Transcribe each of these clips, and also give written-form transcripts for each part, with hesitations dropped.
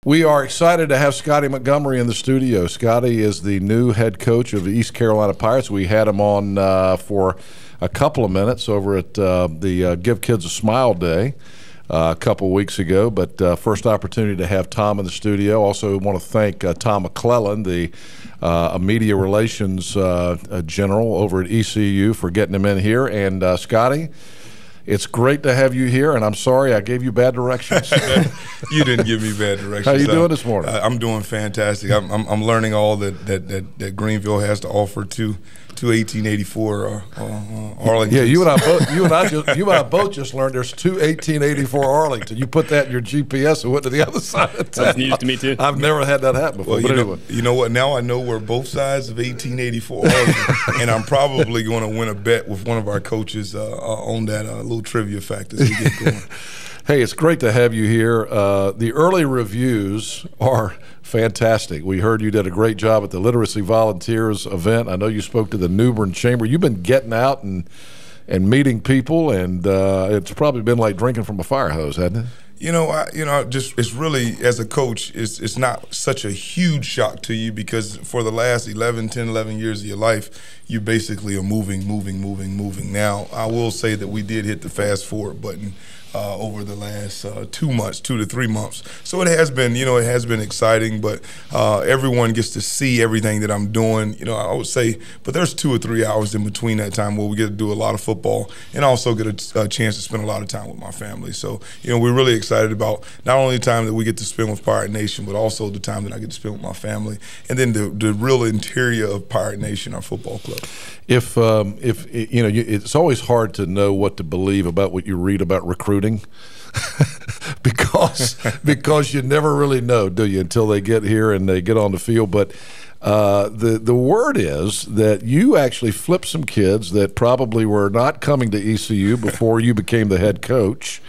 We are excited to have Scottie Montgomery in the studio. Scottie is the new head coach of the East Carolina Pirates. We had him on for a couple of minutes over at the Give Kids a Smile Day a couple weeks ago, but first opportunity to have Tom in the studio. Also want to thank Tom McClellan, the media relations general over at ECU, for getting him in here. And Scottie, it's great to have you here, and I'm sorry I gave you bad directions. You didn't give me bad directions. How you doing this morning? I'm doing fantastic. I'm learning all that Greenville has to offer to 1884 Arlington. Yeah, you and I both just learned there's two 1884 Arlington. You put that in your GPS and went to the other side of town. That's news to me too. I've never had that happen before. Well, but anyway, you know what? Now I know where both sides of 1884 Arlington, and I'm probably going to win a bet with one of our coaches on that little trivia fact as we get going. Hey, it's great to have you here. The early reviews are fantastic. We heard you did a great job at the Literacy Volunteers event. I know you spoke to the New Bern Chamber. You've been getting out and meeting people, and it's probably been like drinking from a fire hose, hasn't it? It's really, as a coach, it's not such a huge shock to you because for the last 11 years of your life, you basically are moving. Now, I will say that we did hit the fast forward button over the last 2 months, 2 to 3 months. So it has been exciting, but everyone gets to see everything that I'm doing. I would say, but there's 2 or 3 hours in between that time where we get to do a lot of football and also get a chance to spend a lot of time with my family. So, we're really excited about not only the time that we get to spend with Pirate Nation, but also the time that I get to spend with my family, and then the real interior of Pirate Nation, our football club. If it's always hard to know what to believe about what you read about recruiting. because you never really know, do you, until they get here and they get on the field. But the word is that you actually flipped some kids that probably were not coming to ECU before you became the head coach,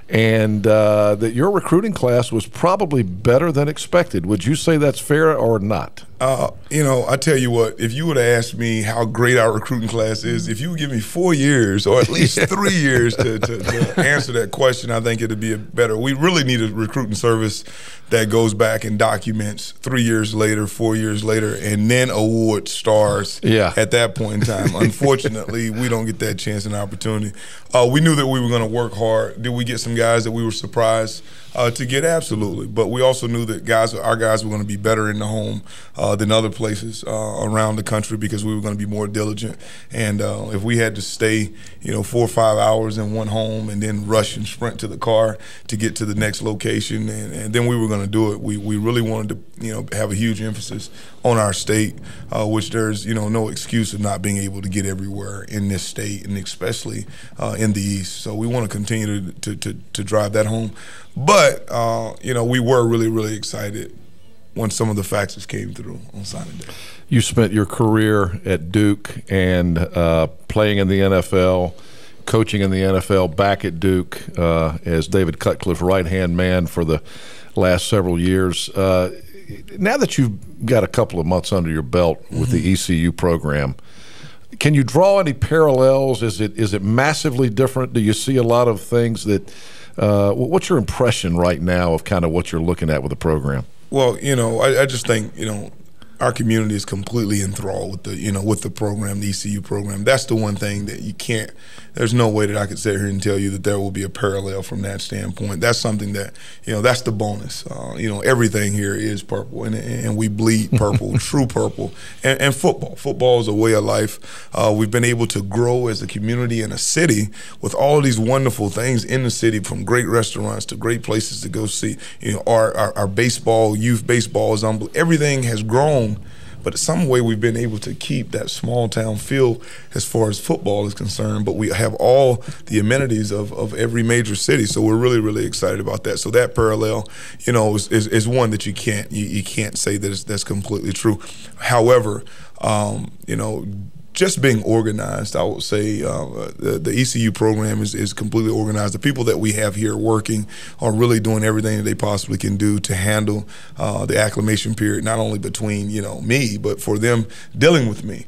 and that your recruiting class was probably better than expected. Would you say that's fair or not? I tell you what, if you would have asked me how great our recruiting class is, if you would give me 4 years or at least 3 years to answer that question, I think it would be better. We really need a recruiting service that goes back and documents 3 years later, 4 years later, and then awards stars at that point in time. Unfortunately, we don't get that chance and opportunity. We knew that we were going to work hard. Did we get some guys that we were surprised to get? Absolutely. But we also knew that our guys were going to be better in the home than other places around the country because we were going to be more diligent. And if we had to stay, 4 or 5 hours in one home and then rush and sprint to the car to get to the next location, and then we were going to do it. We really wanted to, have a huge emphasis on our state, which there's, no excuse of not being able to get everywhere in this state, and especially in the East. So we want to continue to drive that home. But, we were really, really excited when some of the faxes came through on signing day. You spent your career at Duke and playing in the NFL, coaching in the NFL, back at Duke as David Cutcliffe's right-hand man for the last several years. Now that you've got a couple of months under your belt with the ECU program, can you draw any parallels? Is it massively different? Do you see a lot of things that what's your impression right now of kind of what you're looking at with the program? Well, I just think, our community is completely enthralled with the program, the ECU program. That's the one thing that you can't. There's no way that I could sit here and tell you that there will be a parallel from that standpoint. That's something that that's the bonus. Everything here is purple, and we bleed purple, true purple, and football. Football is a way of life. We've been able to grow as a community and a city with all of these wonderful things in the city, from great restaurants to great places to go see. Our baseball, youth baseball is unbelievable. Everything has grown. But in some way we've been able to keep that small town feel as far as football is concerned, but we have all the amenities of every major city. So we're really, really excited about that. So that parallel, is one that you can't say that that's completely true. However, just being organized, I would say the ECU program is completely organized. The people that we have here working are really doing everything that they possibly can do to handle the acclimation period, not only between me, but for them dealing with me.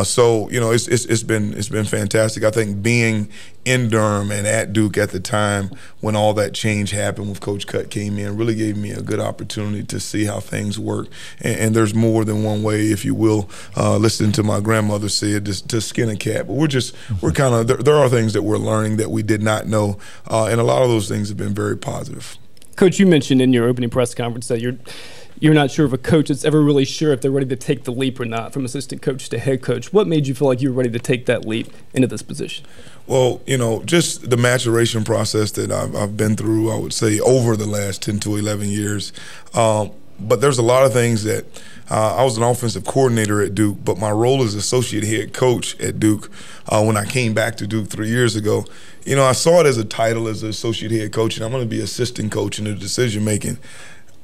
So it's been fantastic. I think being in Durham and at Duke at the time when all that change happened, when Coach Cut came in, really gave me a good opportunity to see how things work. And there's more than one way, if you will, listening to my grandmother say it, to skin a cat. But we're kind of, there are things that we're learning that we did not know, and a lot of those things have been very positive. Coach, you mentioned in your opening press conference that you're not sure of a coach that's ever really sure if they're ready to take the leap or not from assistant coach to head coach. What made you feel like you were ready to take that leap into this position? Well, just the maturation process that I've been through, I would say, over the last 10 to 11 years. But there's a lot of things that I was an offensive coordinator at Duke, but my role as associate head coach at Duke, when I came back to Duke 3 years ago, I saw it as a title as an associate head coach, and I'm going to be assistant coach in the decision making.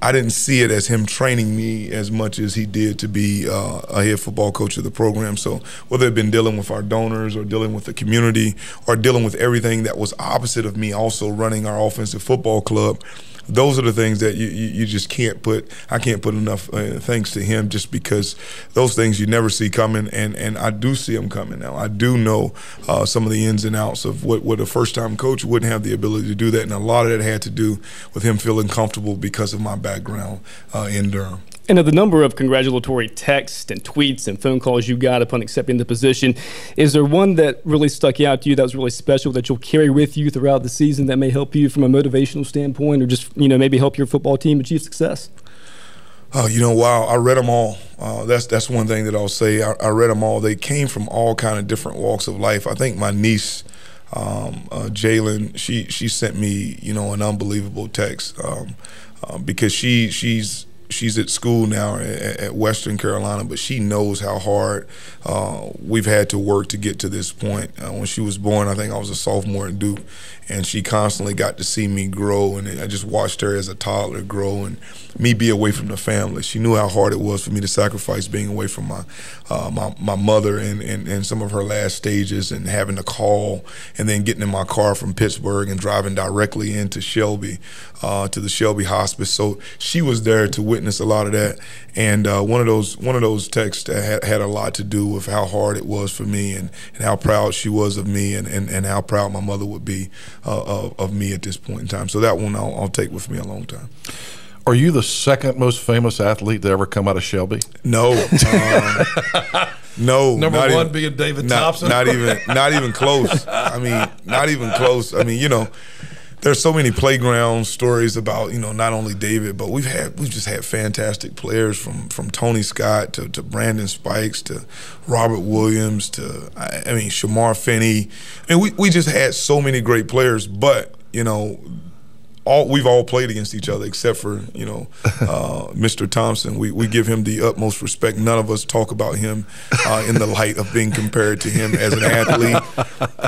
I didn't see it as him training me as much as he did to be a head football coach of the program. So whether it been dealing with our donors or dealing with the community or dealing with everything that was opposite of me also running our offensive football club, those are the things that you just can't put. I can't put enough thanks to him, just because those things you never see coming, and I do see them coming now. I do know some of the ins and outs of what a first-time coach wouldn't have the ability to do that, and a lot of that had to do with him feeling comfortable because of my background in Durham. And of the number of congratulatory texts and tweets and phone calls you got upon accepting the position, is there one that really stuck out to you that was really special that you'll carry with you throughout the season that may help you from a motivational standpoint, or just maybe help your football team achieve success? Oh, wow, I read them all. That's one thing that I'll say. I read them all. They came from all kind of different walks of life. I think my niece, Jalen, she sent me, an unbelievable text because she's at school now at Western Carolina, but she knows how hard we've had to work to get to this point. When she was born, I think I was a sophomore at Duke, and she constantly got to see me grow, and I just watched her as a toddler grow and me be away from the family. She knew how hard it was for me to sacrifice being away from my mother and some of her last stages, and having to call and then getting in my car from Pittsburgh and driving directly into Shelby, to the Shelby Hospice. So she was there to witness a lot of that, and one of those texts had a lot to do with how hard it was for me, and how proud she was of me, and how proud my mother would be of me at this point in time. So that one I'll take with me a long time. Are you the second most famous athlete to ever come out of Shelby? No. No. Number one being David Thompson? Not even close. Not even close. There's so many playground stories about, not only David, but we've just had fantastic players from Tony Scott to Brandon Spikes to Robert Williams to Shamar Finney. We just had so many great players, but we've all played against each other except for Mr. Thompson. We give him the utmost respect. None of us talk about him in the light of being compared to him as an athlete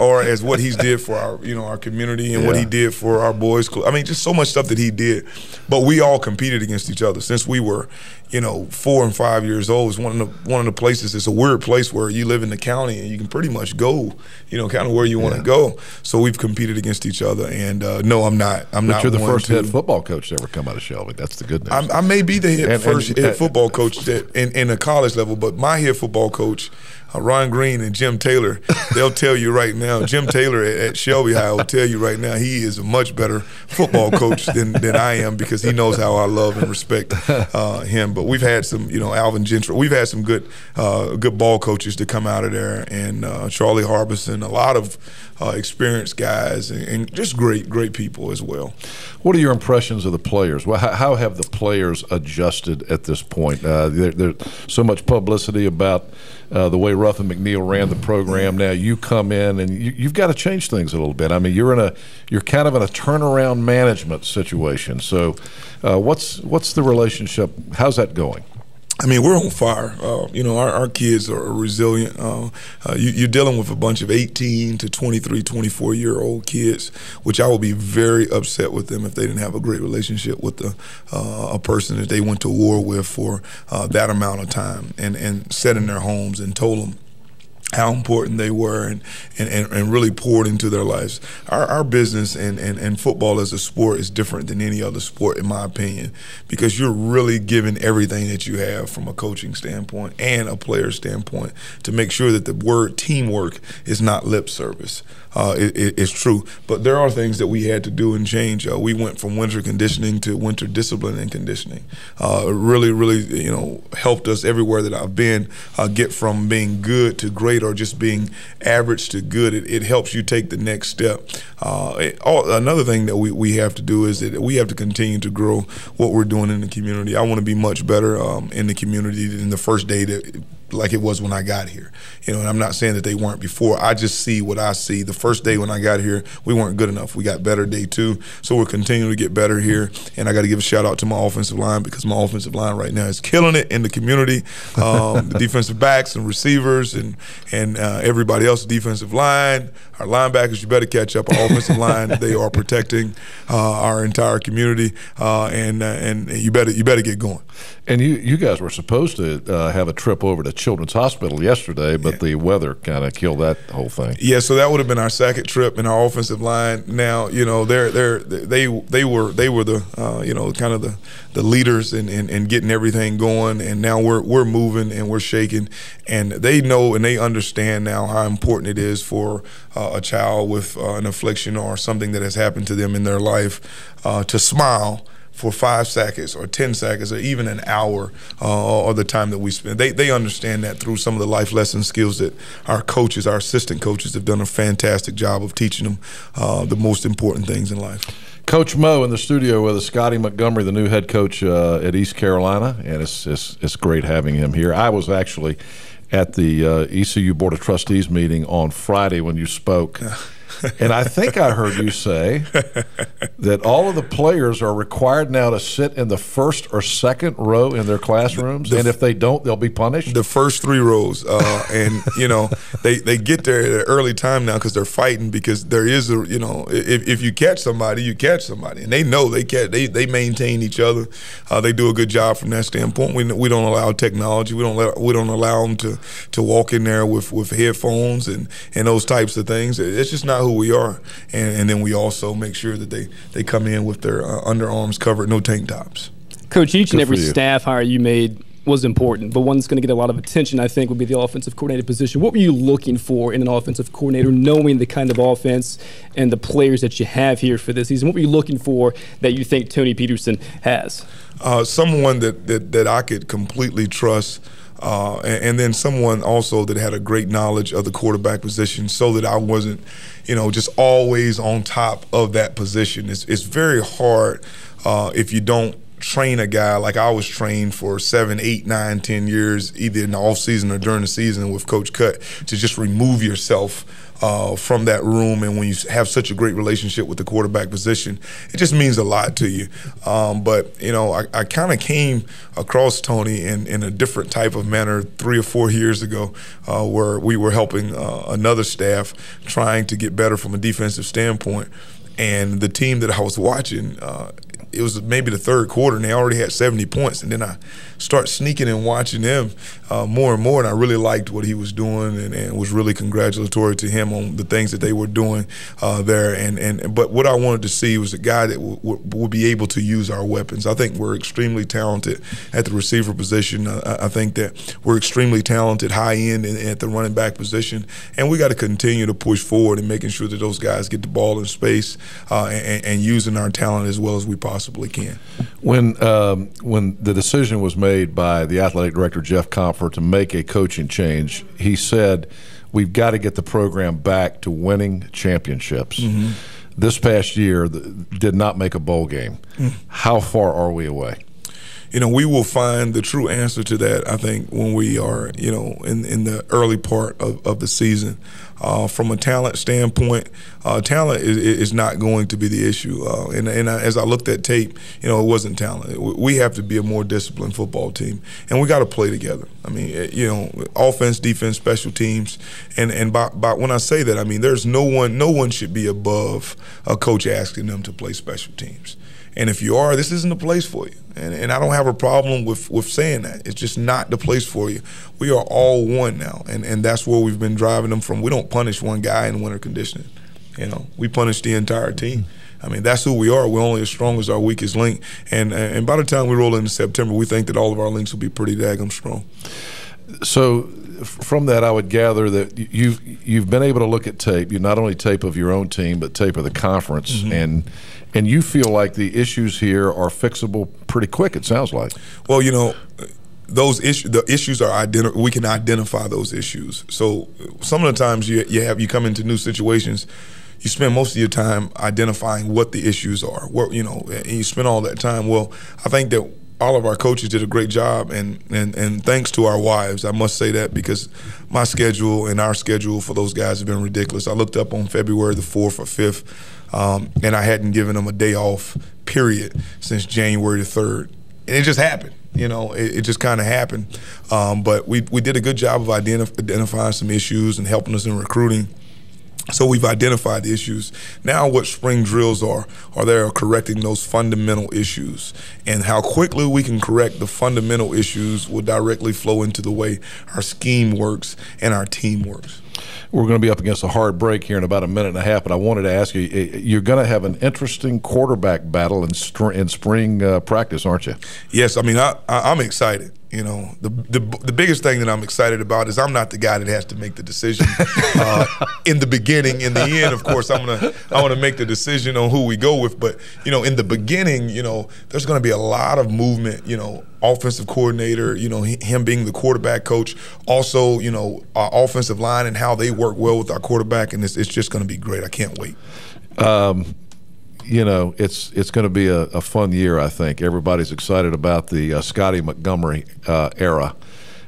or as what he did for our community and what he did for our boys club. Just so much stuff that he did. But we all competed against each other since we were 4 and 5 years old. It's one of the places. It's a weird place where you live in the county and you can pretty much go kind of where you want to go. So we've competed against each other. And no, I'm not. But you're the first head football coach to ever come out of Shelby. That's the good news. I may be the first head football coach in the college level, but my head football coach, Ron Green and Jim Taylor, they'll tell you right now, Jim Taylor at Shelby High will tell you right now he is a much better football coach than I am, because he knows how I love and respect him. But we've had some, Alvin Gentry, we've had some good ball coaches to come out of there, and Charlie Harbison, a lot of experienced guys, and just great people as well. What are your impressions of the players? Well, how have the players adjusted at this point? There's so much publicity about the way Ruff and McNeil ran the program. Now you come in and you've got to change things a little bit. You're kind of in a turnaround management situation. So what's the relationship? How's that going? We're on fire. Our kids are resilient. You're dealing with a bunch of 18 to 23, 24-year-old kids, which I would be very upset with them if they didn't have a great relationship with a person that they went to war with for that amount of time, and sat in their homes and told them how important they were and really poured into their lives. Our business and football as a sport is different than any other sport, in my opinion, because you're really giving everything that you have from a coaching standpoint and a player standpoint to make sure that the word teamwork is not lip service. It's true. But there are things that we had to do and change. We went from winter conditioning to winter discipline and conditioning. Really, helped us everywhere that I've been get from being good to great or just being average to good. It helps you take the next step. Another thing that we have to do is that we have to continue to grow what we're doing in the community. I want to be much better in the community than the first day like it was when I got here. And I'm not saying that they weren't before. I just see what I see. The first day when I got here, we weren't good enough. We got better day 2, so we're continuing to get better here. And I got to give a shout out to my offensive line because my offensive line right now is killing it in the community. The defensive backs and receivers and everybody else, defensive line, our linebackers, you better catch up. Our offensive line, they are protecting our entire community, and you better get going. And you guys were supposed to have a trip over to Children's Hospital yesterday, but the weather kind of killed that whole thing. Yeah, so that would have been our second trip in our offensive line. Now, they were the kind of the leaders in getting everything going, and now we're moving and we're shaking, and they know and they understand now how important it is for a child with an affliction or something that has happened to them in their life to smile for 5 seconds or 10 seconds or even an hour or the time that we spend. They understand that through some of the life lesson skills that our coaches, our assistant coaches, have done a fantastic job of teaching them the most important things in life. Coach Mo in the studio with us, Scottie Montgomery, the new head coach at East Carolina, and it's great having him here. I was actually at the ECU Board of Trustees meeting on Friday when you spoke. And I think I heard you say that all of the players are required now to sit in the first or second row in their classrooms, and if they don't, they'll be punished? The first 3 rows. And, they get there at an early time now because they're fighting, because there is if you catch somebody, you catch somebody. And they know they maintain each other. They do a good job from that standpoint. We don't allow technology. We don't allow them to walk in there with headphones and those types of things. It's just not who we are, and then we also make sure that they come in with their underarms covered, no tank tops. Coach, each and every staff hire you made was important, but one that's going to get a lot of attention, I think, would be the offensive coordinator position. What were you looking for in an offensive coordinator, knowing the kind of offense and the players that you have here for this season? What were you looking for that you think Tony Peterson has? Someone that I could completely trust. And then someone also that had a great knowledge of the quarterback position, so that I wasn't, just always on top of that position. It's very hard if you don't train a guy like I was trained for 7, 8, 9, 10 years, either in the off season or during the season with Coach Cut, to just remove yourself from that room. And when you have such a great relationship with the quarterback position, it just means a lot to you. But I kind of came across Tony in a different type of manner 3 or 4 years ago, where we were helping another staff trying to get better from a defensive standpoint. And the team that I was watching, it was maybe the third quarter, and they already had 70 points. And then I start sneaking and watching them more and more, and I really liked what he was doing, and was really congratulatory to him on the things that they were doing there. But what I wanted to see was a guy that would be able to use our weapons. I think we're extremely talented at the receiver position. I think that we're extremely talented high end and at the running back position, and we got to continue to push forward and making sure that those guys get the ball in space and using our talent as well as we possibly can. When the decision was made by the athletic director, Jeff Comfort, to make a coaching change, he said, we've got to get the program back to winning championships. Mm-hmm. This past year did not make a bowl game. How far are we away? We will find the true answer to that, I think, when we are, in the early part of the season. From a talent standpoint, talent is not going to be the issue. And as I looked at tape, it wasn't talent. We have to be a more disciplined football team, and we got to play together. I mean, offense, defense, special teams, and by when I say that, I mean there's no one should be above a coach asking them to play special teams. And if you are, this isn't the place for you. And I don't have a problem with saying that. It's just not the place for you. We are all one now, and that's where we've been driving them from. We don't punish one guy in winter conditioning. You know, we punish the entire team. I mean, that's who we are. We're only as strong as our weakest link. And by the time we roll into September, we think that all of our links will be pretty daggum strong. So from that, I would gather that you've been able to look at tape. You not only tape of your own team, but tape of the conference, and you feel like the issues here are fixable pretty quick. It sounds like. Well, you know, the issues are we can identify those issues. So some of the times you come into new situations, you spend most of your time identifying what the issues are. You know, and you spend all that time. Well, I think that all of our coaches did a great job, and thanks to our wives, I must say that, because my schedule and our schedule for those guys have been ridiculous. I looked up on February the 4th or 5th, and I hadn't given them a day off, period, since January the 3rd. And it just happened. You know, it just kind of happened. But we did a good job of identifying some issues and helping us in recruiting. So we've identified the issues. Now what spring drills are there correcting those fundamental issues. And how quickly we can correct the fundamental issues will directly flow into the way our scheme works and our team works. We're going to be up against a hard break here in about a minute and a half, but I wanted to ask you, you're going to have an interesting quarterback battle in spring practice, aren't you? Yes, I mean, I'm excited. You know, the biggest thing that I'm excited about is I'm not the guy that has to make the decision in the beginning. In the end, of course, I want to make the decision on who we go with. But you know, in the beginning, you know, there's going to be a lot of movement. You know, offensive coordinator, you know, him being the quarterback coach. Also, you know, our offensive line and how they work well with our quarterback, and it's just going to be great. I can't wait. You know, it's going to be a fun year, I think. Everybody's excited about the Scottie Montgomery era.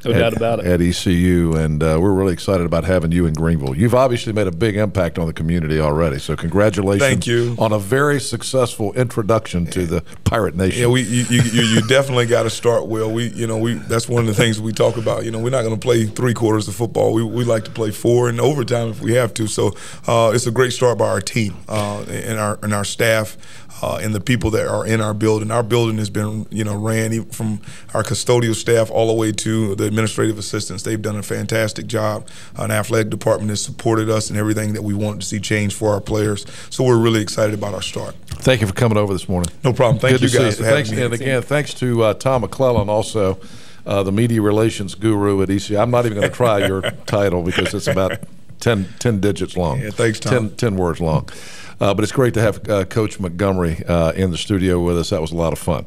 No doubt about it. At ECU, and we're really excited about having you in Greenville. You've obviously made a big impact on the community already, so congratulations. Thank you. On a very successful introduction to the Pirate Nation. Yeah, you definitely got to start well. That's one of the things we talk about. You know, we're not going to play 3 quarters of football. We like to play 4 and overtime if we have to. So it's a great start by our team and our staff. And the people that are in our building. Our building has been, you know, ran from our custodial staff all the way to the administrative assistants. They've done a fantastic job. An athletic department has supported us in everything that we wanted to see change for our players. So we're really excited about our start. Thank you for coming over this morning. No problem. Thank you guys for having me. And again, thanks to Tom McClellan, also the media relations guru at ECU. I'm not even going to try your title because it's about 10 digits long. Yeah, thanks, Tom. 10 words long. But it's great to have Coach Montgomery in the studio with us. That was a lot of fun.